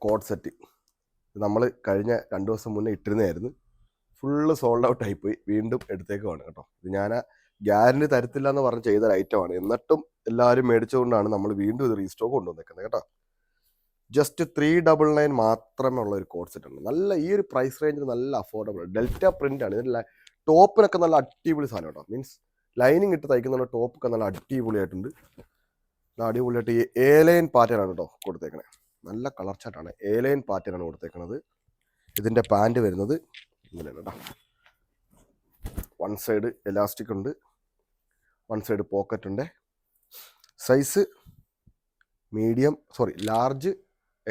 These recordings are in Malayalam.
Code set. നമ്മൾ കഴിഞ്ഞ 2 ദിവസം മുന്നേ ഇട്ടിരുന്നതായിരുന്നു. ഫുള്ള് സോൾഡ് ഔട്ട് ആയിപ്പോയി. വീണ്ടും എടുത്തേക്കുവാണ് കേട്ടോ. ഇത് ഞാൻ ഗ്യാരണ്ടി തരത്തില്ല എന്ന് പറഞ്ഞ് ചെയ്തൊരു ഐറ്റമാണ്. എന്നിട്ടും എല്ലാവരും മേടിച്ചുകൊണ്ടാണ് നമ്മൾ വീണ്ടും ഇത് റീസ്റ്റോക്ക് കൊണ്ടുവന്നേക്കുന്നത് കേട്ടോ. ജസ്റ്റ് 399 മാത്രമേ ഉള്ള ഒരു കോഡ് സെറ്റ് ഉണ്ട്. നല്ല ഈ ഒരു പ്രൈസ് റേഞ്ചിൽ നല്ല അഫോർഡബിൾ. ഡെൽറ്റ പ്രിന്റ് ആണ്. ഇതിൽ ടോപ്പിനൊക്കെ നല്ല അടിപൊളി സാധനം കേട്ടോ. മീൻസ് ലൈനിങ് ഇട്ട് തയ്ക്കുന്ന ടോപ്പൊക്കെ നല്ല അടിപൊളിയായിട്ടുണ്ട്. അടിപൊളിയായിട്ട് ഈ ഏലൈൻ പാറ്റേൺ ആണ് കേട്ടോ കൊടുത്തേക്കണേ. നല്ല കളർ ചാർട്ടാണ്. ഏലൈൻ പാറ്റേൺ ആണ് കൊടുത്തേക്കണത്. ഇതിൻ്റെ പാൻറ് വരുന്നത് ഇങ്ങനെയാണ് കേട്ടോ. വൺ സൈഡ് എലാസ്റ്റിക് ഉണ്ട്, വൺ സൈഡ് പോക്കറ്റ് ഉണ്ട്. Size medium, large,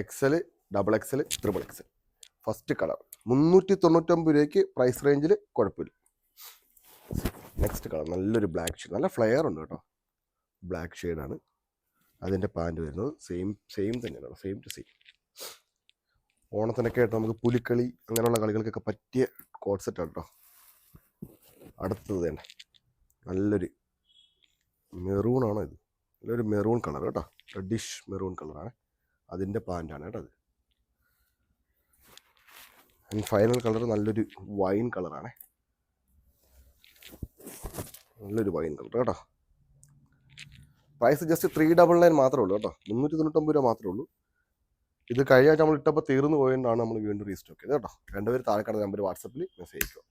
XL, double XL, triple XL. First colour 399 രൂപയ്ക്ക് പ്രൈസ് റേഞ്ചിൽ കുഴപ്പമില്ല. നെക്സ്റ്റ് കളർ നല്ലൊരു ബ്ലാക്ക് ഷെയ്ഡ്, നല്ല ഫ്ലെയർ ഉണ്ട് കേട്ടോ. ബ്ലാക്ക് ഷെയ്ഡാണ്. അതിൻ്റെ പാൻറ് വരുന്നത് സെയിം തന്നെയാണ്, സെയിം ടു സെയിം. ഓണത്തിനൊക്കെ ആയിട്ട് നമുക്ക് പുലിക്കളി അങ്ങനെയുള്ള കളികൾക്കൊക്കെ പറ്റിയ കോഡ് സെറ്റാണ് കേട്ടോ. അടുത്തത് തന്നെ നല്ലൊരു മെറൂണാണോ ഇത്? നല്ലൊരു മെറൂൺ കളർ കേട്ടോ. റെഡിഷ് മെറൂൺ കളറാണ്. അതിൻ്റെ പാൻറ്റാണ് കേട്ടോ അത്. ആൻഡ് ഫൈനൽ കളർ നല്ലൊരു വൈൻ കളറാണ്. നല്ലൊരു വൈൻ കളർ കേട്ടോ. പ്രൈസ് ജസ്റ്റ് 399 മാത്രമേ ഉള്ളൂ കേട്ടോ. 399 രൂപ മാത്രമേ ഉള്ളൂ. ഇത് കഴിഞ്ഞ ആഴ്ച നമ്മൾ ഇട്ടപ്പോൾ തീർന്നു പോയതുകൊണ്ടാണ് നമ്മൾ വീണ്ടും റീസ്റ്റോക്ക് ചെയ്തത് കേട്ടോ. രണ്ടുപേർ താഴെ കാണുന്ന നമ്പർ വാട്സപ്പിൽ മെസ്സേജ് അയക്കുക.